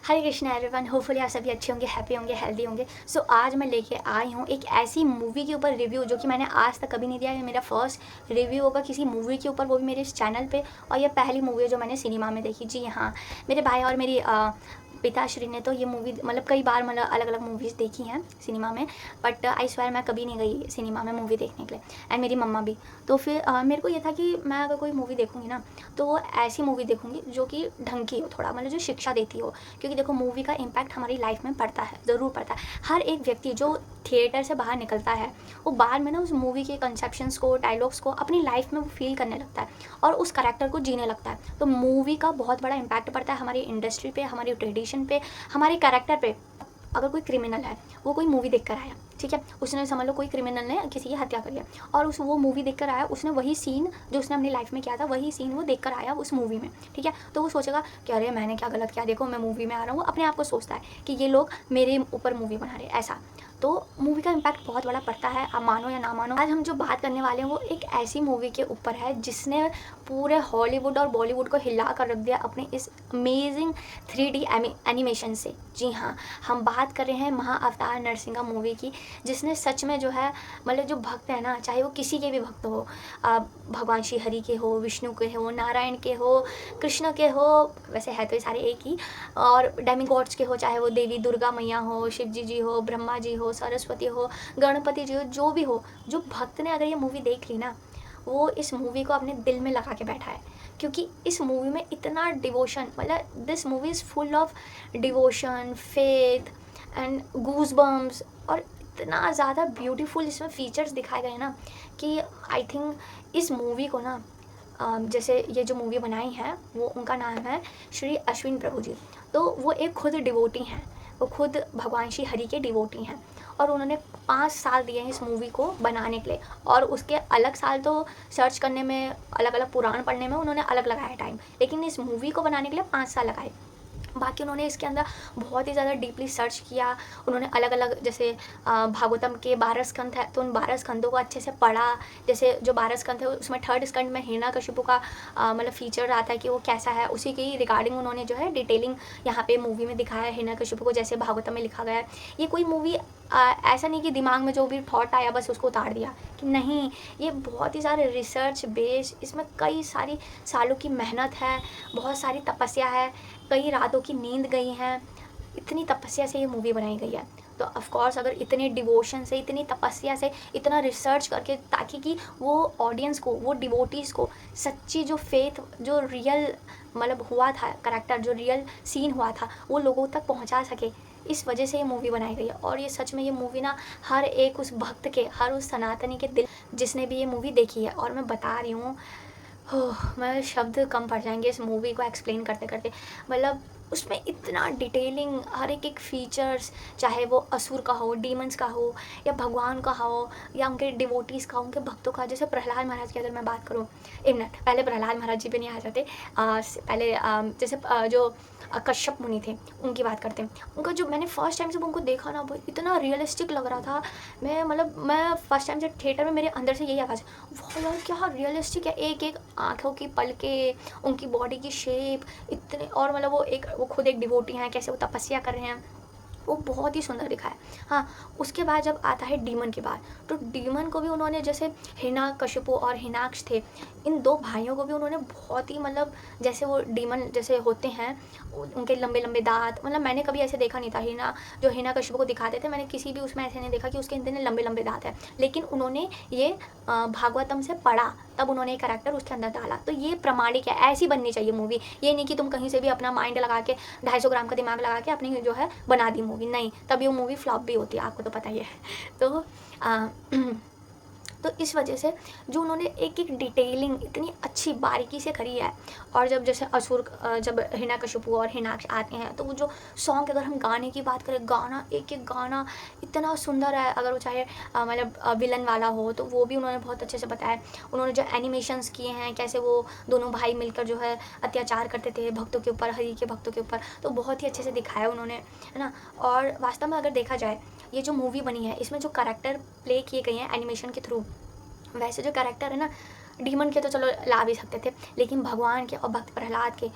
हरे Krishna everyone, hopefully आप सभी अच्छे होंगे, हैप्पी होंगे, हेल्दी होंगे। सो आज मैं लेके आई हूँ एक ऐसी मूवी के ऊपर रिव्यू जो कि मैंने आज तक कभी नहीं दिया है। मेरा फर्स्ट रिव्यू होगा किसी मूवी के ऊपर, वो भी मेरे इस चैनल पे। और ये पहली मूवी है जो मैंने सिनेमा में देखी। जी हाँ, मेरे भाई और मेरी पिताश्री ने तो ये मूवी मतलब कई बार मतलब अलग अलग मूवीज़ देखी हैं सिनेमा में, बट आई स्वेयर मैं कभी नहीं गई सिनेमा में मूवी देखने के लिए, एंड मेरी मम्मा भी। तो फिर मेरे को ये था कि मैं अगर कोई मूवी देखूँगी ना तो ऐसी मूवी देखूँगी जो कि ढंग की हो, थोड़ा मतलब जो शिक्षा देती हो। क्योंकि देखो मूवी का इम्पैक्ट हमारी लाइफ में पड़ता है, ज़रूर पड़ता है। हर एक व्यक्ति जो थिएटर से बाहर निकलता है वो बाद में ना उस मूवी के कंसेप्शंस को, डायलॉग्स को अपनी लाइफ में वो फील करने लगता है और उस करैक्टर को जीने लगता है। तो मूवी का बहुत बड़ा इम्पैक्ट पड़ता है हमारी इंडस्ट्री पे, हमारी ट्रेडिशन पे, हमारे कैरेक्टर पे। अगर कोई क्रिमिनल है, वो कोई मूवी देख कर आया, ठीक है, उसने समझ लो कोई क्रिमिनल ने किसी की हत्या करी है और उस वो मूवी देख कर आया, उसने वही सीन जो उसने अपनी लाइफ में किया था वही सीन वो देख कर आया उस मूवी में, ठीक है। तो वो सोचेगा कि अरे मैंने क्या गलत किया, देखो मैं मूवी में आ रहा हूँ। अपने आप को सोचता है कि ये लोग मेरे ऊपर मूवी बना रहे हैं, ऐसा। तो मूवी का इम्पैक्ट बहुत बड़ा पड़ता है, आप मानो या ना मानो। आज हम जो बात करने वाले हैं वो एक ऐसी मूवी के ऊपर है जिसने पूरे हॉलीवुड और बॉलीवुड को हिला कर रख दिया अपने इस अमेजिंग 3D एनिमेशन से। जी हाँ, हम बात कर रहे हैं महाअवतार नरसिंहा मूवी की, जिसने सच में जो है मतलब जो भक्त है ना, चाहे वो किसी के भी भक्त हो, भगवान श्री हरि के हो, विष्णु के हो, नारायण के हो, कृष्ण के हो, वैसे है तो ये सारे एक ही, और डेमीगॉड्स के हो, चाहे वो देवी दुर्गा मैया हो, शिव जी हो, ब्रह्मा जी हो, सरस्वती हो, गणपति जी हो, जो भी हो, जो भक्त ने अगर ये मूवी देख ली ना, वो इस मूवी को अपने दिल में लगा के बैठा है। क्योंकि इस मूवी में इतना डिवोशन, मतलब this movie is full of devotion, faith and goosebumps, और इतना ज़्यादा ब्यूटीफुल इसमें फीचर्स दिखाए गए ना कि आई थिंक इस मूवी को ना जैसे ये जो मूवी बनाई है वो उनका नाम है श्री अश्विन प्रभु जी। तो वो एक खुद डिवोटी हैं, वो खुद भगवान श्री हरि के डिवोटी हैं, और उन्होंने 5 साल दिए हैं इस मूवी को बनाने के लिए। और उसके अलग साल तो सर्च करने में, अलग अलग पुराण पढ़ने में उन्होंने अलग लगाया टाइम, लेकिन इस मूवी को बनाने के लिए 5 साल लगाए। बाकी उन्होंने इसके अंदर बहुत ही ज़्यादा डीपली सर्च किया। उन्होंने अलग अलग जैसे भागवतम के 12 स्कंद है तो उन 12 स्कंदों को अच्छे से पढ़ा। जैसे जो 12 स्कंद है उसमें 3rd स्कंद में हिरण्यकशिपु का मतलब फीचर आता है कि वो कैसा है, उसी की रिगार्डिंग उन्होंने जो है डिटेलिंग यहाँ पे मूवी में दिखाया है हिरण्यकशिपु को, जैसे भागवतम में लिखा गया है। ये कोई मूवी ऐसा नहीं कि दिमाग में जो भी थॉट आया बस उसको उतार दिया, कि नहीं, ये बहुत ही सारे रिसर्च बेस्ड, इसमें कई सारी सालों की मेहनत है, बहुत सारी तपस्या है, कई रातों की नींद गई हैं, इतनी तपस्या से ये मूवी बनाई गई है। तो ऑफ कोर्स अगर इतने डिवोशन से, इतनी तपस्या से, इतना रिसर्च करके, ताकि कि वो ऑडियंस को, वो डिवोटीज़ को सच्ची जो फेथ, जो रियल मतलब हुआ था करैक्टर, जो रियल सीन हुआ था, वो लोगों तक पहुंचा सके, इस वजह से ये मूवी बनाई गई है। और ये सच में ये मूवी ना हर एक उस भक्त के, हर उस सनातनी के दिल, जिसने भी ये मूवी देखी है, और मैं बता रही हूँ, मैं शब्द कम पड़ जाएंगे इस मूवी को एक्सप्लेन करते करते। मतलब उसमें इतना डिटेलिंग, हर एक फीचर्स, चाहे वो असुर का हो, डीमंस का हो, या भगवान का हो, या उनके डिवोटीज़ का, उनके भक्तों का। जैसे प्रहलाद महाराज की अगर मैं बात करूँ, एक मिनट, पहले प्रहलाद महाराज जी पे नहीं आ जाते, पहले जैसे जो कश्यप मुनि थे उनकी बात करते हैं। उनका जो मैंने फर्स्ट टाइम जब उनको देखा ना, वो इतना रियलिस्टिक लग रहा था। मैं फर्स्ट टाइम जब थिएटर में, मेरे अंदर से यही आवाज़, वाह यार क्या रियलिस्टिक है, एक एक आँखों की पलकें, उनकी बॉडी की शेप इतने, और मतलब वो खुद एक डिवोटी हैं, कैसे वो तपस्या कर रहे हैं, वो बहुत ही सुंदर दिखा है। हाँ, उसके बाद जब आता है डीमन की बात, तो डीमन को भी उन्होंने, जैसे हिरण्यकशिपु और हिरण्याक्ष थे, इन 2 भाइयों को भी उन्होंने बहुत ही मतलब, जैसे वो डीमन जैसे होते हैं, उनके लंबे लंबे दांत, मतलब मैंने कभी ऐसे देखा नहीं था। जो हिरण्यकशिपु को दिखाते थे, मैंने किसी भी उसमें ऐसे नहीं देखा कि उसके इतने लंबे लंबे दांत है। लेकिन उन्होंने ये भागवतम से पढ़ा, तब उन्होंने एक करैक्टर उसके अंदर डाला। तो ये प्रमाणिक है, ऐसी बननी चाहिए मूवी। ये नहीं कि तुम कहीं से भी अपना माइंड लगा के, 250 ग्राम का दिमाग लगा के अपनी जो है बना दी मूवी, नहीं, तब ये मूवी फ्लॉप भी होती है, आपको तो पता ही है। तो आ, तो इस वजह से जो उन्होंने एक एक डिटेलिंग इतनी अच्छी बारीकी से करी है। और जब जैसे असुर, जब हिरण्यकशिपु और हिरण्याक्ष आते हैं, तो वो जो सॉन्ग, अगर हम गाने की बात करें, गाना, एक एक गाना इतना सुंदर है। अगर वो चाहे मतलब विलन वाला हो, तो वो भी उन्होंने बहुत अच्छे से बताया। उन्होंने जो एनिमेशंस किए हैं, कैसे वो दोनों भाई मिलकर जो है अत्याचार करते थे भक्तों के ऊपर, हरि के भक्तों के ऊपर, तो बहुत ही अच्छे से दिखाया उन्होंने, है ना। और वास्तव में अगर देखा जाए, ये जो मूवी बनी है, इसमें जो कैरेक्टर प्ले किए गए हैं एनिमेशन के थ्रू, वैसे जो कैरेक्टर है ना, डीमन के तो चलो ला भी सकते थे, लेकिन भगवान के और भक्त प्रहलाद के,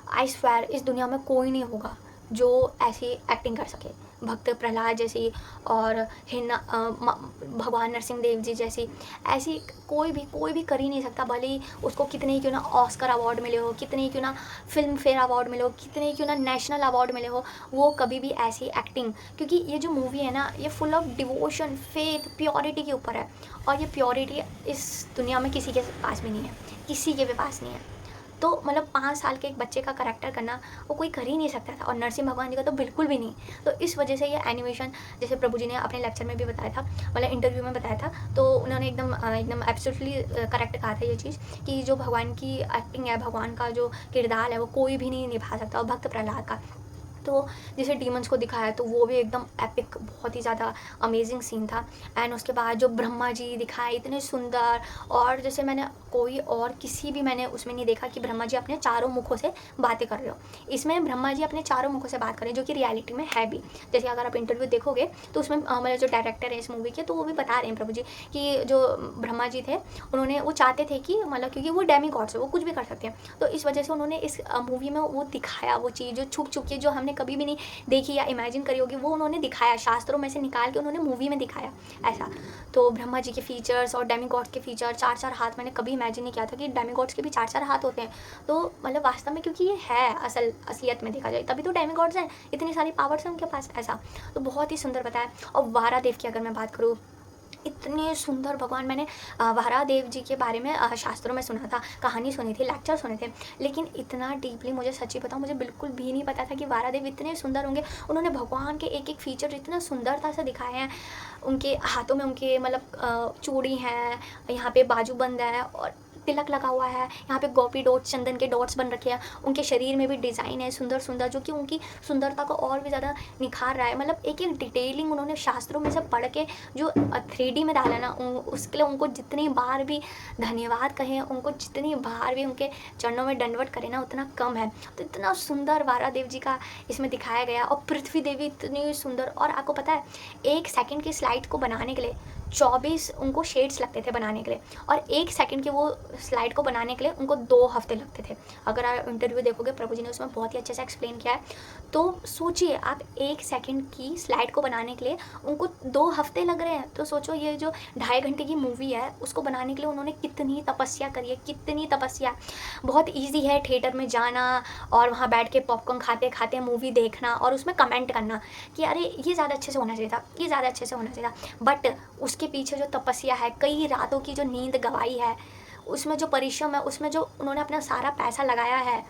आई स्वेयर इस दुनिया में कोई नहीं होगा जो ऐसी एक्टिंग कर सके, भक्त प्रहलाद जैसी और भगवान नरसिंह देव जी जैसी, ऐसी कोई भी कर ही नहीं सकता। भले ही उसको कितने ही क्यों ना ऑस्कर अवार्ड मिले हो, कितने ही क्यों ना फिल्म फेयर अवार्ड मिले हो, कितने ही क्यों ना नेशनल अवार्ड मिले हो, वो कभी भी ऐसी एक्टिंग, क्योंकि ये जो मूवी है ना, ये full of devotion, faith, purity के ऊपर है। और ये प्योरिटी इस दुनिया में किसी के पास भी नहीं है, किसी के भी पास नहीं है। तो मतलब 5 साल के एक बच्चे का करैक्टर करना वो कोई कर ही नहीं सकता था, और नरसिंह भगवान जी का तो बिल्कुल भी नहीं। तो इस वजह से ये एनिमेशन, जैसे प्रभु जी ने अपने लेक्चर में भी बताया था, मतलब इंटरव्यू में बताया था, तो उन्होंने एकदम एब्सोल्युटली करेक्ट कहा था ये चीज़, कि जो भगवान की एक्टिंग है, भगवान का जो किरदार है, वो कोई भी नहीं निभा सकता, और भक्त प्रहलाद का। तो जैसे डीमंस को दिखाया तो वो भी एकदम एपिक, बहुत ही ज़्यादा अमेजिंग सीन था। एंड उसके बाद जो ब्रह्मा जी दिखाए इतने सुंदर, और जैसे मैंने कोई और किसी भी मैंने उसमें नहीं देखा कि ब्रह्मा जी अपने चारों मुखों से बातें कर रहे हो। इसमें ब्रह्मा जी अपने चारों मुखों से बात कर रहे हैं, जो कि रियलिटी में है भी। जैसे अगर आप इंटरव्यू देखोगे तो उसमें मतलब जो डायरेक्टर है इस मूवी के, तो वो भी बता रहे हैं प्रभु जी कि जो ब्रह्मा जी थे, उन्होंने वो चाहते थे कि मतलब, क्योंकि वो डेमी गॉड्स है, वो कुछ भी कर सकते हैं, तो इस वजह से उन्होंने इस मूवी में वो दिखाया, वो चीज़ जो छुप छुप के, जो हमने कभी भी नहीं देखी या इमेजिन करी होगी, वो उन्होंने दिखाया, शास्त्रों में से निकाल के उन्होंने मूवी में दिखाया ऐसा। तो ब्रह्मा जी के फीचर्स और डेमीगॉड्स के फीचर, 4-4 हाथ, मैंने कभी इमेजिन नहीं किया था कि डेमीगॉड्स के भी 4-4 हाथ होते हैं। तो मतलब वास्तव में, क्योंकि ये है असलियत में देखा जाए, तभी तो डेमीगॉड्स हैं, इतनी सारी पावर्स हैं उनके पास ऐसा। तो बहुत ही सुंदर बताया। और वारा देव की अगर मैं बात करूँ, इतने सुंदर भगवान, मैंने वारादेव जी के बारे में शास्त्रों में सुना था, कहानी सुनी थी, लेक्चर सुने थे, लेकिन इतना डीपली मुझे सच्ची बताऊँ, मुझे बिल्कुल भी नहीं पता था कि वारादेव इतने सुंदर होंगे। उन्होंने भगवान के एक एक फीचर इतना सुंदरता से दिखाए हैं। उनके हाथों में उनके मतलब चूड़ी हैं, यहाँ पे बाजूबंद है और तिलक लगा हुआ है, यहाँ पे गोपी डॉट्स, चंदन के डॉट्स बन रखे हैं, उनके शरीर में भी डिज़ाइन है सुंदर सुंदर, जो कि उनकी सुंदरता को और भी ज़्यादा निखार रहा है। मतलब एक एक डिटेलिंग उन्होंने शास्त्रों में से पढ़ के जो 3D में डाला ना, उसके लिए उनको जितनी बार भी धन्यवाद कहें, उनको जितनी बार भी उनके चरणों में दंडवत करें ना, उतना कम है। तो इतना सुंदर वारा देव जी का इसमें दिखाया गया। और पृथ्वी देवी इतनी सुंदर, और आपको पता है 1 सेकंड की स्लाइड को बनाने के लिए 24 उनको शेड्स लगते थे बनाने के लिए, और 1 सेकंड की वो स्लाइड को बनाने के लिए उनको 2 हफ्ते लगते थे। अगर आप इंटरव्यू देखोगे, प्रभु जी ने उसमें बहुत ही अच्छे से एक्सप्लेन किया है। तो सोचिए आप, 1 सेकंड की स्लाइड को बनाने के लिए उनको 2 हफ्ते लग रहे हैं, तो सोचो ये जो 2.5 घंटे की मूवी है, उसको बनाने के लिए उन्होंने कितनी तपस्या करी है, कितनी तपस्या। बहुत ईजी है थिएटर में जाना और वहाँ बैठ के पॉपकॉर्न खाते खाते मूवी देखना और उसमें कमेंट करना कि अरे ये ज़्यादा अच्छे से होना चाहिए था, ये ज़्यादा अच्छे से होना चाहिए था। बट उसके पीछे जो तपस्या है, कई रातों की जो नींद गवाई है, उसमें जो परिश्रम है, उसमें जो उन्होंने अपना सारा पैसा लगाया है,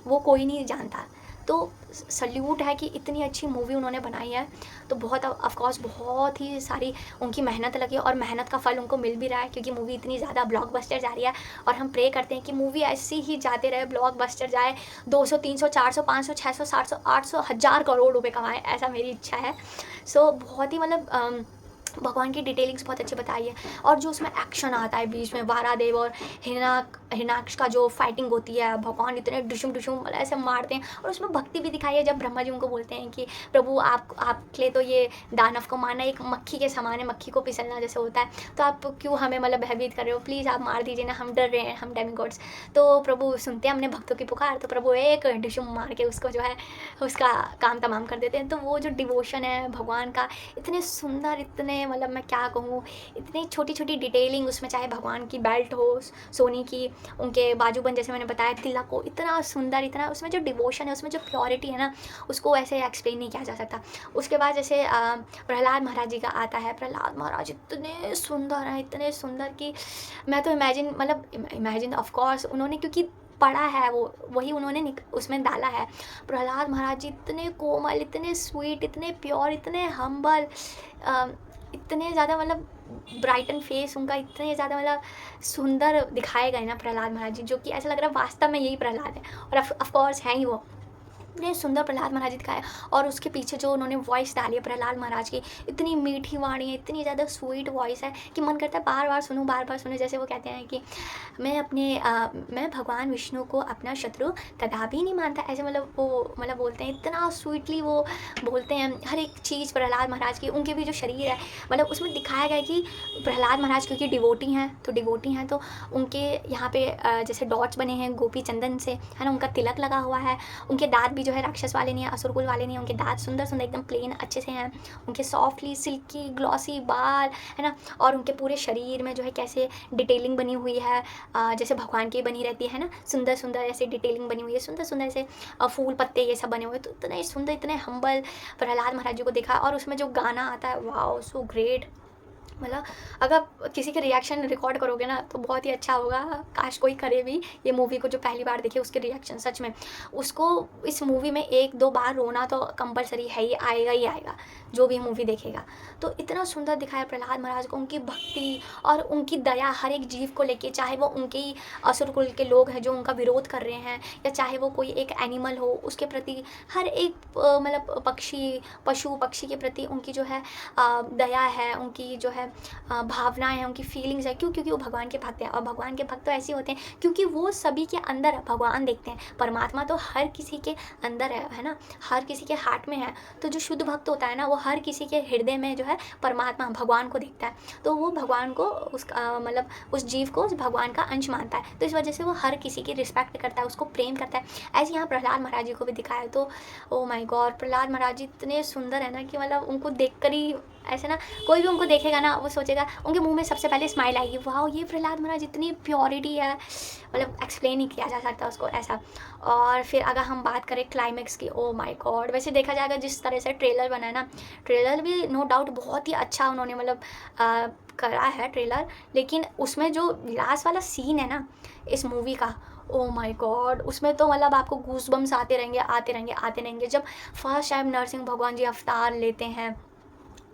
वो कोई नहीं जानता। तो सल्यूट है कि इतनी अच्छी मूवी उन्होंने बनाई है। तो बहुत ऑफकोर्स बहुत ही सारी उनकी मेहनत लगी, और मेहनत का फल उनको मिल भी रहा है, क्योंकि मूवी इतनी ज़्यादा ब्लॉकबस्टर जा रही है। और हम प्रे करते हैं कि मूवी ऐसी ही जाते रहे, ब्लॉकबस्टर जाए, 200, 300, 400, 500, 600, 700, 800, 1000 करोड़ रुपए कमाएं, ऐसा मेरी इच्छा है। सो बहुत ही मतलब भगवान की डिटेलिंग्स बहुत अच्छी बताई है। और जो उसमें एक्शन आता है बीच में, वारादेव और हिरणाक्ष का जो फाइटिंग होती है, भगवान इतने डिशुम डिशुम मतलब ऐसे मारते हैं, और उसमें भक्ति भी दिखाई है। जब ब्रह्मा जी उनको बोलते हैं कि प्रभु आपके लिए तो ये दानव को मारना एक मक्खी के समान है, मक्खी को फिसलना जैसे होता है, तो आप क्यों हमें मतलब भयभीत कर रहे हो, प्लीज़ आप मार दीजिए ना, हम डर रहे हैं, हम डेमीगॉड्स। तो प्रभु सुनते हैं हमने भक्तों की पुकार, तो प्रभु एक डिशुम मार के उसको जो है उसका काम तमाम कर देते हैं। तो वो जो डिवोशन है भगवान का, इतने सुंदर, इतने मतलब मैं क्या कहूँ, इतनी छोटी छोटी डिटेलिंग उसमें, चाहे भगवान की बेल्ट हो सोने की, उनके बाजूबंद जैसे मैंने बताया, तिलक हो, इतना सुंदर, इतना उसमें जो डिवोशन है, उसमें जो प्योरिटी है ना, उसको ऐसे एक्सप्लेन नहीं किया जा सकता। उसके बाद जैसे प्रहलाद महाराज जी का आता है। प्रहलाद महाराज इतने सुंदर हैं, इतने सुंदर कि मैं तो इमेजिन ऑफकोर्स उन्होंने क्योंकि पढ़ा है, वो वही उन्होंने उसमें डाला है। प्रहलाद महाराज जी इतने कोमल, इतने स्वीट, इतने प्योर, इतने हम्बल, इतने ज़्यादा मतलब ब्राइटन फेस उनका, इतने ज़्यादा मतलब सुंदर दिखाए गए ना प्रहलाद महाराज जी, जो कि ऐसा लग रहा है वास्तव में यही प्रहलाद है, और ऑफकोर्स हैं ही वो। इतने सुंदर प्रहलाद महाराज जी दिखाए। और उसके पीछे जो उन्होंने वॉइस डाली है प्रहलाद महाराज की, इतनी मीठी वाणी है, इतनी ज़्यादा स्वीट वॉइस है कि मन करता है बार बार सुनूं, बार बार सुनूं। जैसे वो कहते हैं कि मैं भगवान विष्णु को अपना शत्रु कदापि नहीं मानता, ऐसे मतलब वो मतलब बोलते हैं, इतना स्वीटली वो बोलते हैं हर एक चीज़ प्रहलाद महाराज की। उनके भी जो शरीर है, मतलब उसमें दिखाया गया है कि प्रहलाद महाराज क्योंकि डिवोटी हैं, तो उनके यहाँ पे जैसे डॉट्स बने हैं गोपी चंदन से, है ना, उनका तिलक लगा हुआ है, उनके दांत भी जो है राक्षस वाले नहीं है, असुरकुल वाले नहीं है, उनके दाँत सुंदर सुंदर एकदम प्लेन अच्छे से हैं, उनके सॉफ्टली सिल्की ग्लॉसी बाल है ना, और उनके पूरे शरीर में जो है कैसे डिटेलिंग बनी हुई है, जैसे भगवान की बनी रहती है ना, सुंदर सुंदर ऐसे डिटेलिंग बनी हुई है, सुंदर सुंदर ऐसे फूल पत्ते ये सब बने हुए हैं। तो इतने सुंदर इतने हम्बल प्रहलाद महाराज जी को देखा, और उसमें जो गाना आता है वाओ सो ग्रेट। मतलब अगर किसी के रिएक्शन रिकॉर्ड करोगे ना तो बहुत ही अच्छा होगा, काश कोई करे भी ये मूवी को, जो पहली बार देखे उसके रिएक्शन सच में उसको इस मूवी में 1-2 बार रोना तो कंपलसरी है ही आएगा जो भी मूवी देखेगा। तो इतना सुंदर दिखाया प्रहलाद महाराज को, उनकी भक्ति और उनकी दया हर एक जीव को लेके, चाहे वो उनके ही असुर कुल के लोग हैं जो उनका विरोध कर रहे हैं, या चाहे वो कोई एक एनिमल हो उसके प्रति, हर एक मतलब पशु पक्षी के प्रति उनकी जो है दया है, उनकी जो है भावनाएं हैं, उनकी फीलिंग्स है। क्यों? क्योंकि वो भगवान के भक्त हैं, और भगवान के भक्त तो ऐसे होते हैं क्योंकि वो सभी के अंदर भगवान देखते हैं। परमात्मा तो हर किसी के अंदर है ना, हर किसी के हार्ट में है। तो जो शुद्ध भक्त होता है ना, वो हर किसी के हृदय में जो है परमात्मा भगवान को देखता है, तो वो भगवान को मतलब उस जीव को उस भगवान का अंश मानता है। तो इस वजह से वो हर किसी की रिस्पेक्ट करता है, उसको प्रेम करता है। ऐसे यहाँ प्रहलाद महाराज जी को भी दिखाया। तो ओ माय गॉड, प्रहलाद महाराज जी इतने सुंदर है ना कि मतलब उनको देखकर ही ऐसे ना, कोई भी उनको देखेगा ना वो सोचेगा, उनके मुंह में सबसे पहले स्माइल आएगी, वाह ये प्रहलाद महाराज इतनी प्योरिटी है, मतलब एक्सप्लेन ही किया जा सकता उसको ऐसा। और फिर अगर हम बात करें क्लाइमेक्स की, ओ माय गॉड, वैसे देखा जाएगा जिस तरह से ट्रेलर बना है ना, ट्रेलर भी नो डाउट बहुत ही अच्छा उन्होंने मतलब करा है ट्रेलर, लेकिन उसमें जो लास्ट वाला सीन है ना इस मूवी का, ओ माय गॉड, उसमें तो मतलब आपको गूस बम्स आते रहेंगे आते रहेंगे आते रहेंगे। जब फर्स्ट टाइम नरसिंह भगवान जी अवतार लेते हैं,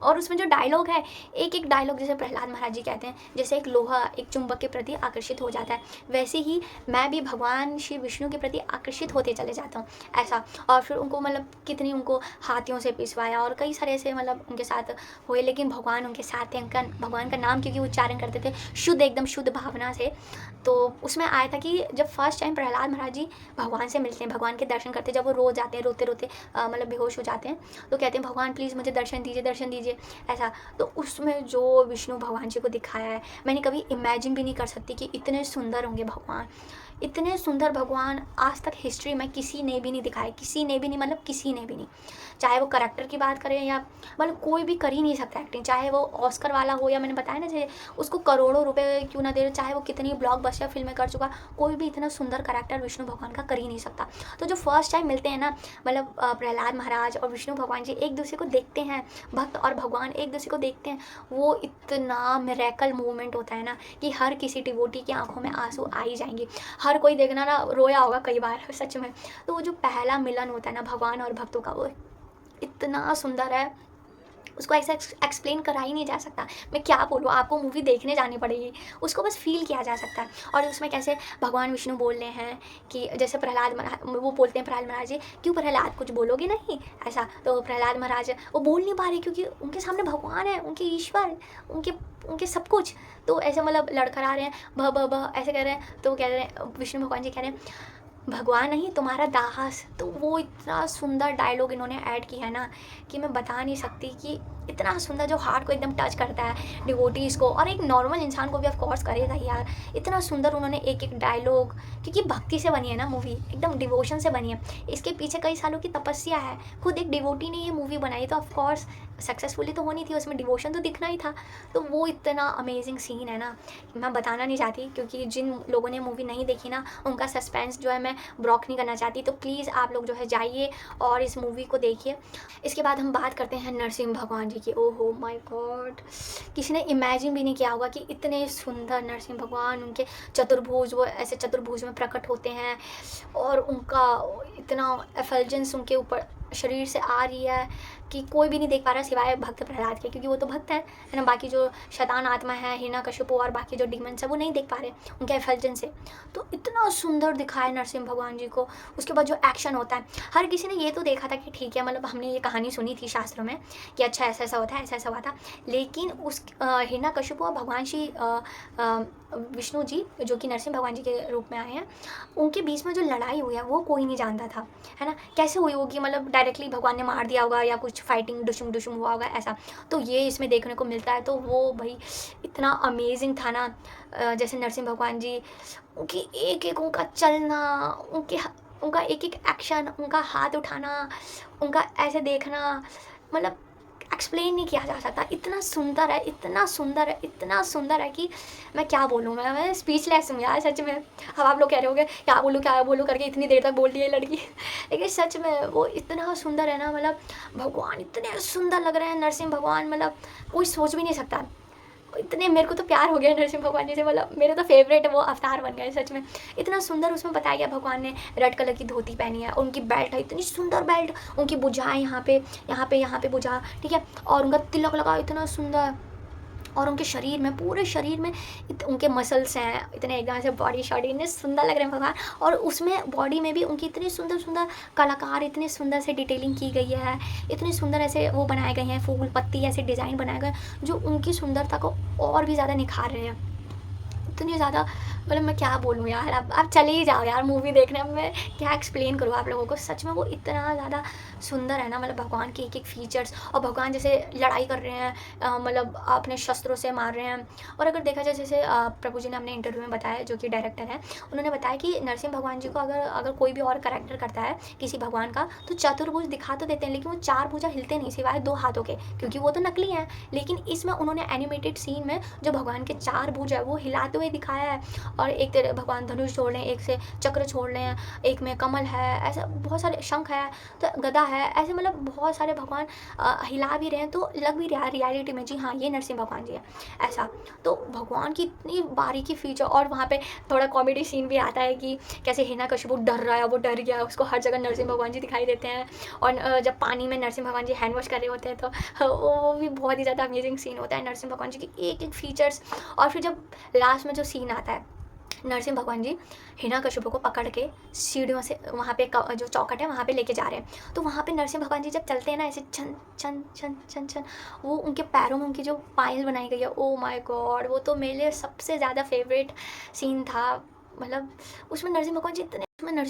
और उसमें जो डायलॉग है, एक एक डायलॉग जैसे प्रहलाद महाराज जी कहते हैं, जैसे एक लोहा एक चुंबक के प्रति आकर्षित हो जाता है, वैसे ही मैं भी भगवान श्री विष्णु के प्रति आकर्षित होते चले जाता हूँ ऐसा। और फिर उनको मतलब कितनी उनको हाथियों से पिसवाया और कई सारे ऐसे मतलब उनके साथ हुए, लेकिन भगवान उनके साथ थे। उनका भगवान का नाम क्योंकि उच्चारण करते थे शुद्ध एकदम शुद्ध भावना से। तो उसमें आया था कि जब फर्स्ट टाइम प्रहलाद महाराज जी भगवान से मिलते हैं, भगवान के दर्शन करते हैं, जब वो रो जाते हैं रोते रोते मतलब बेहोश हो जाते हैं, तो कहते हैं भगवान प्लीज़ मुझे दर्शन दीजिए ऐसा। तो उसमें जो विष्णु भगवान जी को दिखाया है, मैंने कभी इमेजिन भी नहीं कर सकती कि इतने सुंदर होंगे भगवान। इतने सुंदर भगवान आज तक हिस्ट्री में किसी ने भी नहीं दिखाए, किसी ने भी नहीं, मतलब किसी ने भी नहीं। चाहे वो करेक्टर की बात करें या मतलब कोई भी कर ही नहीं सकता एक्टिंग, चाहे वो ऑस्कर वाला हो या मैंने बताया ना जैसे उसको करोड़ों रुपए क्यों ना दे रहे, चाहे वो कितनी ब्लॉकबस्टर फिल्में कर चुका, कोई भी इतना सुंदर करेक्टर विष्णु भगवान का कर ही नहीं सकता। तो जो फर्स्ट टाइम मिलते हैं ना, मतलब प्रहलाद महाराज और विष्णु भगवान जी एक दूसरे को देखते हैं, भक्त और भगवान एक दूसरे को देखते हैं, वो इतना मिरेकल मूवमेंट होता है ना कि हर किसी डिवोटी की आंखों में आंसू आ ही जाएंगे। हर कोई देखना ना रोया होगा कई बार सच में। तो वो जो पहला मिलन होता है ना भगवान और भक्तों का, वो इतना सुंदर है, उसको ऐसा एक्सप्लेन करा ही नहीं जा सकता। मैं क्या बोलूँ, आपको मूवी देखने जानी पड़ेगी, उसको बस फील किया जा सकता है। और उसमें कैसे भगवान विष्णु बोल रहे हैं कि जैसे वो बोलते हैं प्रहलाद महाराज जी, क्यों प्रहलाद कुछ बोलोगे नहीं ऐसा। तो प्रहलाद महाराज वो बोल नहीं पा रहे क्योंकि उनके सामने भगवान है, उनके ईश्वर, उनके सब कुछ। तो ऐसे मतलब लड़खड़ा रहे हैं, भ ऐसे कह रहे हैं। तो कह रहे हैं विष्णु भगवान जी कह रहे हैं भगवान नहीं तुम्हारा दास। तो वो इतना सुंदर डायलॉग इन्होंने ऐड किया है ना कि मैं बता नहीं सकती, कि इतना सुंदर जो हार्ट को एकदम टच करता है डिवोटीज़ को, और एक नॉर्मल इंसान को भी ऑफ कोर्स करेगा यार। इतना सुंदर उन्होंने एक एक डायलॉग, क्योंकि भक्ति से बनी है ना मूवी, एकदम डिवोशन से बनी है, इसके पीछे कई सालों की तपस्या है, खुद एक डिवोटी ने ये मूवी बनाई, तो ऑफ कोर्स सक्सेसफुली तो होनी थी, उसमें डिवोशन तो दिखना ही था। तो वो इतना अमेजिंग सीन है ना, मैं बताना नहीं चाहती, क्योंकि जिन लोगों ने मूवी नहीं देखी ना उनका सस्पेंस जो है मैं ब्रोक नहीं करना चाहती। तो प्लीज़ आप लोग जो है जाइए और इस मूवी को देखिए। इसके बाद हम बात करते हैं नरसिंह भगवान जी की। ओहो माय गॉड, किसी ने इमेजिन भी नहीं किया होगा कि इतने सुंदर नरसिंह भगवान, उनके चतुर्भुज, वो ऐसे चतुर्भुज में प्रकट होते हैं, और उनका इतना एफल्जेंस उनके ऊपर शरीर से आ रही है कि कोई भी नहीं देख पा रहा सिवाय भक्त प्रहलाद के, क्योंकि वो तो भक्त है ना। बाकी जो शैतान आत्मा है, हिरण्यकशिपु और बाकी जो डीमंस है, वो नहीं देख पा रहे उनके एफल्जेंस से। तो इतना सुंदर दिखाया नरसिंह भगवान जी को। उसके बाद जो एक्शन होता है, हर किसी ने ये तो देखा था कि ठीक है, मतलब हमने ये कहानी सुनी थी शास्त्रों में कि अच्छा ऐसा ऐसा होता है, ऐसा ऐसा हुआ था, लेकिन उस हिरण्यकशिपु और भगवान श्री विष्णु जी जो कि नरसिंह भगवान जी के रूप में आए हैं, उनके बीच में जो लड़ाई हुई है वो कोई नहीं जानता था, है ना। कैसे हुई होगी, मतलब डायरेक्टली भगवान ने मार दिया होगा या कुछ फाइटिंग डुशुम डुशुम हुआ होगा ऐसा। तो ये इसमें देखने को मिलता है। तो वो भाई इतना अमेजिंग था ना, जैसे नरसिंह भगवान जी, उनकी एक एक उनका चलना, उनके उनका एक एक एक्शन, उनका हाथ उठाना, उनका ऐसे देखना, मतलब एक्सप्लेन नहीं किया जा सकता। इतना सुंदर है, इतना सुंदर है, इतना सुंदर है कि मैं क्या बोलूँ। मैं स्पीचलेस हूँ यार सच में। अब आप लोग कह रहे होंगे क्या बोलूँ करके इतनी देर तक बोल रही है लड़की लेकिन सच में वो इतना सुंदर है ना, मतलब भगवान इतने सुंदर लग रहे हैं नरसिंह भगवान, मतलब कोई सोच भी नहीं सकता। इतने मेरे को तो प्यार हो गया नरसिंह भगवान जी से, मतलब मेरे तो फेवरेट वो अवतार बन गए सच में। इतना सुंदर उसमें बताया गया, भगवान ने रेड कलर की धोती पहनी है, उनकी बेल्ट है इतनी सुंदर बेल्ट, उनकी भुजाएं यहाँ पे भुजा, ठीक है, और उनका तिलक लगा इतना सुंदर, और उनके शरीर में, पूरे शरीर में उनके मसल्स हैं इतने एकदम से, बॉडी शॉडी इतने सुंदर लग रहे हैं भगवान। और उसमें बॉडी में भी उनकी इतनी सुंदर सुंदर कलाकार, इतनी सुंदर से डिटेलिंग की गई है, इतनी सुंदर ऐसे वो बनाए गए हैं, फूल पत्ती ऐसे डिज़ाइन बनाए गए हैं जो उनकी सुंदरता को और भी ज़्यादा निखार रहे हैं। इतनी ज़्यादा, मतलब मैं क्या बोलूँ यार, आप चले ही जाओ यार मूवी देखने में, मैं क्या एक्सप्लेन करूँ आप लोगों को। सच में वो इतना ज़्यादा सुंदर है ना, मतलब भगवान के एक एक फीचर्स, और भगवान जैसे लड़ाई कर रहे हैं, मतलब अपने शस्त्रों से मार रहे हैं। और अगर देखा जाए जैसे प्रभु जी ने अपने इंटरव्यू में बताया, जो कि डायरेक्टर है, उन्होंने बताया कि नरसिंह भगवान जी को अगर कोई भी और कैरेक्टर करता है किसी भगवान का, तो चतुर्भुज दिखा तो देते हैं, लेकिन वो चार भुजा हिलते नहीं सिवाय 2 हाथों के, क्योंकि वो तो नकली हैं। लेकिन इसमें उन्होंने एनिमेटेड सीन में जो भगवान के 4 भुज है वो हिलाते हुए दिखाया है। और एक तेरे भगवान धनुष छोड़ रहे हैं, एक से चक्र छोड़ रहे हैं, एक में कमल है, ऐसा बहुत सारे, शंख है, तो गदा है, ऐसे मतलब बहुत सारे भगवान हिला भी रहे हैं, तो लग भी रहा है रियलिटी में जी हाँ ये नरसिंह भगवान जी है ऐसा। तो भगवान की इतनी बारीकी फीचर, और वहाँ पे थोड़ा कॉमेडी सीन भी आता है कि कैसे हिरण्यकशिपु डर रहा है, वो डर गया, उसको हर जगह नरसिंह भगवान जी दिखाई देते हैं। और जब पानी में नरसिंह भगवान जी हैंड वॉश कर रहे होते हैं, तो वो भी बहुत ही ज़्यादा अमेजिंग सीन होता है नरसिंह भगवान जी की एक एक फीचर्स। और फिर जब लास्ट में जो सीन आता है, नरसिंह भगवान जी हिरण्यकशिपु को पकड़ के सीढ़ियों से वहाँ पे जो चौखट है वहाँ पे लेके जा रहे हैं, तो वहाँ पे नरसिंह भगवान जी जब चलते हैं ना, ऐसे छन छन छन छन छन, वो उनके पैरों में उनकी जो पायल बनाई गई है, ओ माय गॉड, वो तो मेरे लिए सबसे ज़्यादा फेवरेट सीन था। मतलब उसमें नरसिंह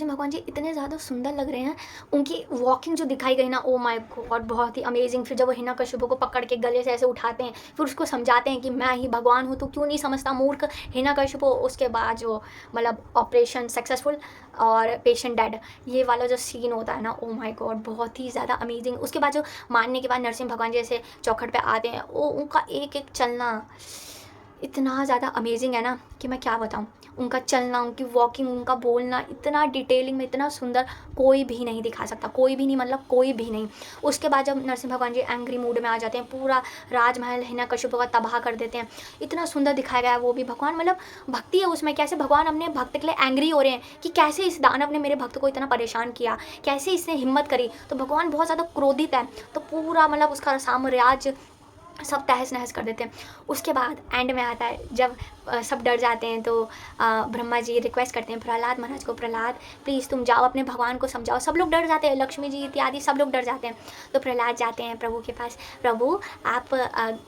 भगवान जी इतने ज़्यादा सुंदर लग रहे हैं, उनकी वॉकिंग जो दिखाई गई ना, ओ माय गॉड बहुत ही अमेजिंग। फिर जब वो हिरण्यकशिपु को पकड़ के गले से ऐसे उठाते हैं, फिर उसको समझाते हैं कि मैं ही भगवान हूँ, तो क्यों नहीं समझता मूर्ख हिरण्यकशिपु। उसके बाद जो मतलब ऑपरेशन सक्सेसफुल और पेशेंट डेड, ये वाला जो सीन होता है ना, ओ माय गॉड बहुत ही ज़्यादा अमेजिंग। उसके बाद जो मारने के बाद नरसिंह भगवान जी ऐसे चौखट पे आते हैं, वो उनका एक एक चलना इतना ज़्यादा अमेजिंग है ना कि मैं क्या बताऊँ। उनका चलना, उनकी वॉकिंग, उनका बोलना इतना डिटेलिंग में, इतना सुंदर, कोई भी नहीं दिखा सकता, कोई भी नहीं, मतलब कोई भी नहीं। उसके बाद जब नरसिंह भगवान जी एंग्री मूड में आ जाते हैं, पूरा राजमहल हिरण्यकशिपु का तबाह कर देते हैं, इतना सुंदर दिखाया गया है वो भी। भगवान मतलब भक्ति है उसमें, कैसे भगवान अपने भक्त के लिए एंग्री हो रहे हैं कि कैसे इस दानव ने मेरे भक्त को इतना परेशान किया, कैसे इसने हिम्मत करी। तो भगवान बहुत ज़्यादा क्रोधित है, तो पूरा मतलब उसका साम्राज्य सब तहस नहस कर देते हैं। उसके बाद एंड में आता है जब सब डर जाते हैं, तो ब्रह्मा जी रिक्वेस्ट करते हैं प्रहलाद महाराज को, प्रहलाद प्लीज़ तुम जाओ अपने भगवान को समझाओ। सब लोग डर जाते हैं, लक्ष्मी जी इत्यादि सब लोग डर जाते हैं। तो प्रहलाद जाते हैं प्रभु के पास, प्रभु आप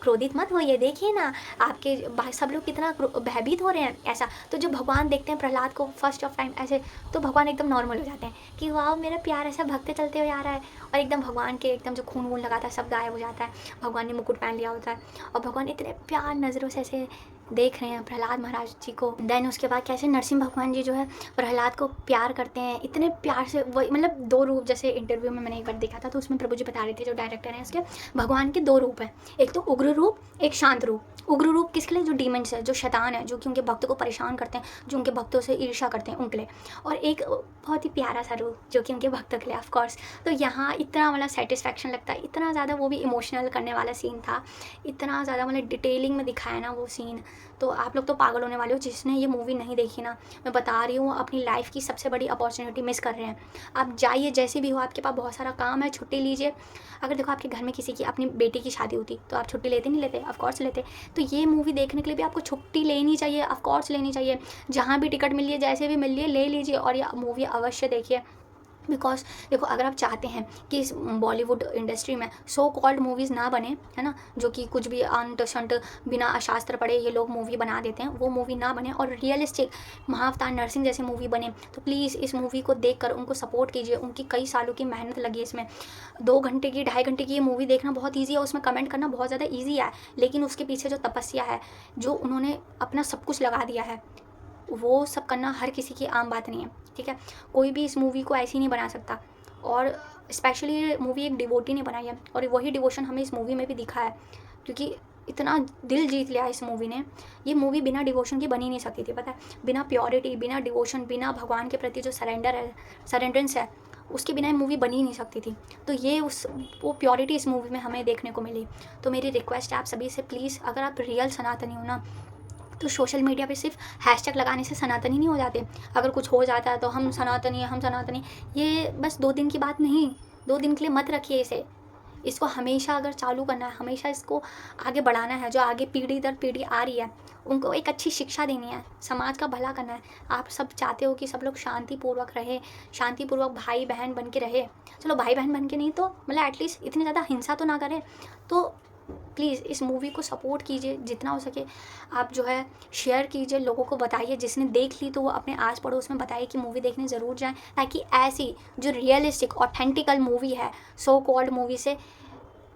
क्रोधित मत होइए, देखिए ना आपके सब लोग कितना भयभीत हो रहे हैं ऐसा। तो जब भगवान देखते हैं प्रहलाद को फर्स्ट ऑफ टाइम ऐसे, तो भगवान एकदम नॉर्मल हो जाते हैं कि वाह मेरा प्यार ऐसा भक्त चलते हुए आ रहा है, और एकदम भगवान के एकदम जो खून वून लगा था सब गायब हो जाता है। भगवान ने मुकुट पहन लिया होता है, और भगवान इतने प्यार नज़रों से ऐसे देख रहे हैं प्रहलाद महाराज जी को। देन उसके बाद कैसे नरसिंह भगवान जी जो है प्रहलाद को प्यार करते हैं, इतने प्यार से। वही मतलब 2 रूप, जैसे इंटरव्यू में मैंने एक बार देखा था, तो उसमें प्रभु जी बता रहे थे जो डायरेक्टर हैं उसके, भगवान के 2 रूप हैं, एक तो उग्र रूप, एक शांत रूप। उग्र रूप किसके लिए, जो डीमंस है, जो शैतान है, जो कि उनके भक्तों को परेशान करते हैं, जो उनके भक्तों से ईर्ष्या करते हैं उनके लिए। और एक बहुत ही प्यारा सा रूप जो कि उनके भक्तों के लिए ऑफकोर्स। तो यहाँ इतना मतलब सेटिस्फैक्शन लगता है, इतना ज़्यादा वो भी इमोशनल करने वाला सीन था, इतना ज़्यादा मतलब डिटेलिंग में दिखाया ना वो सीन। तो आप लोग तो पागल होने वाले हो, जिसने ये मूवी नहीं देखी ना, मैं बता रही हूँ अपनी लाइफ की सबसे बड़ी अपॉर्चुनिटी मिस कर रहे हैं। आप जाइए, जैसे भी हो, आपके पास बहुत सारा काम है, छुट्टी लीजिए। अगर देखो आपके घर में किसी की अपनी बेटी की शादी होती तो आप छुट्टी लेते नहीं लेते, ऑफकोर्स लेते। तो ये मूवी देखने के लिए भी आपको छुट्टी लेनी चाहिए, ऑफकोर्स लेनी चाहिए। जहाँ भी टिकट मिलिए, जैसे भी मिलिए, ले लीजिए और ये मूवी अवश्य देखिए। बिकॉज देखो अगर आप चाहते हैं कि इस बॉलीवुड इंडस्ट्री में सो कॉल्ड मूवीज़ ना बने, है ना, जो कि कुछ भी अंट शंट बिना शास्त्र पढ़े ये लोग मूवी बना देते हैं, वो मूवी ना बने और रियलिस्टिक महाअवतार नरसिंह जैसी मूवी बने, तो प्लीज़ इस मूवी को देखकर उनको सपोर्ट कीजिए। उनकी कई सालों की मेहनत लगी है इसमें। 2 घंटे की, 2.5 घंटे की ये मूवी देखना बहुत ईजी है, उसमें कमेंट करना बहुत ज़्यादा ईजी है, लेकिन उसके पीछे जो तपस्या है, जो उन्होंने अपना सब कुछ लगा दिया है, वो सब करना हर किसी की आम बात नहीं है। ठीक है, कोई भी इस मूवी को ऐसी नहीं बना सकता। और स्पेशली ये मूवी एक डिवोटी ने बनाई है और वही डिवोशन हमें इस मूवी में भी दिखा है, क्योंकि इतना दिल जीत लिया इस मूवी ने। ये मूवी बिना डिवोशन की बन ही नहीं सकती थी, पता है, बिना प्योरिटी, बिना डिवोशन, बिना भगवान के प्रति जो सरेंडेंस है, उसके बिना ये मूवी बन ही नहीं सकती थी। तो ये वो प्योरिटी इस मूवी में हमें देखने को मिली। तो मेरी रिक्वेस्ट है आप सभी से, प्लीज़ अगर आप रियल सनातनी हो ना, तो सोशल मीडिया पे सिर्फ हैशटैग लगाने से सनातनी नहीं हो जाते। अगर कुछ हो जाता है तो हम सनातनी हैं, हम सनातनी, ये बस 2 दिन की बात नहीं, 2 दिन के लिए मत रखिए इसे। इसको हमेशा अगर चालू करना है, हमेशा इसको आगे बढ़ाना है। जो आगे पीढ़ी दर पीढ़ी आ रही है उनको एक अच्छी शिक्षा देनी है, समाज का भला करना है। आप सब चाहते हो कि सब लोग शांतिपूर्वक रहे, शांतिपूर्वक भाई बहन बन के रहे। चलो भाई बहन बन के नहीं तो मतलब एटलीस्ट इतनी ज़्यादा हिंसा तो ना करें। तो प्लीज़ इस मूवी को सपोर्ट कीजिए जितना हो सके। आप जो है शेयर कीजिए, लोगों को बताइए, जिसने देख ली तो वो अपने आस पड़ोस में बताइए कि मूवी देखने ज़रूर जाएं, ताकि ऐसी जो रियलिस्टिक ऑथेंटिकल मूवी है, सो कॉल्ड मूवी से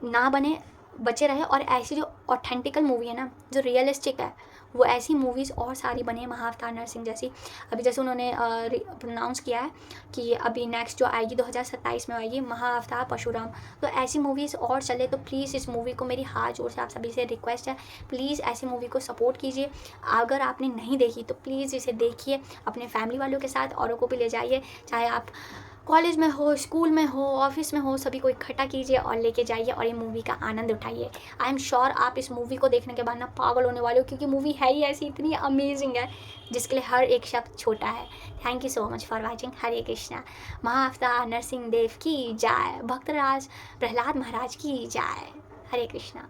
ना बने, बचे रहे। और ऐसी जो ऑथेंटिकल मूवी है ना, जो रियलिस्टिक है, वो ऐसी मूवीज़ और सारी बने, महाअवतार नरसिंह जैसी। अभी जैसे उन्होंने प्रोनाउंस किया है कि अभी नेक्स्ट जो आएगी 2027 में आएगी, महाअवतार परशुराम। तो ऐसी मूवीज़ और चले तो प्लीज़ इस मूवी को, मेरी हाथ जोड़ से आप सभी से रिक्वेस्ट है, प्लीज़ ऐसी मूवी को सपोर्ट कीजिए। अगर आपने नहीं देखी तो प्लीज़ इसे देखिए, अपने फैमिली वालों के साथ औरों को भी ले जाइए, चाहे आप कॉलेज में हो, स्कूल में हो, ऑफिस में हो, सभी को इकट्ठा कीजिए और लेके जाइए और ये मूवी का आनंद उठाइए। आई एम श्योर आप इस मूवी को देखने के बाद ना पागल होने वाले हो, क्योंकि मूवी है ही ऐसी इतनी अमेजिंग है जिसके लिए हर एक शब्द छोटा है। Thank you so much for watching. Hare Krishna. Mahavatar Narsimha Dev की जय। भक्तराज प्रहलाद महाराज की जय। हरे कृष्णा।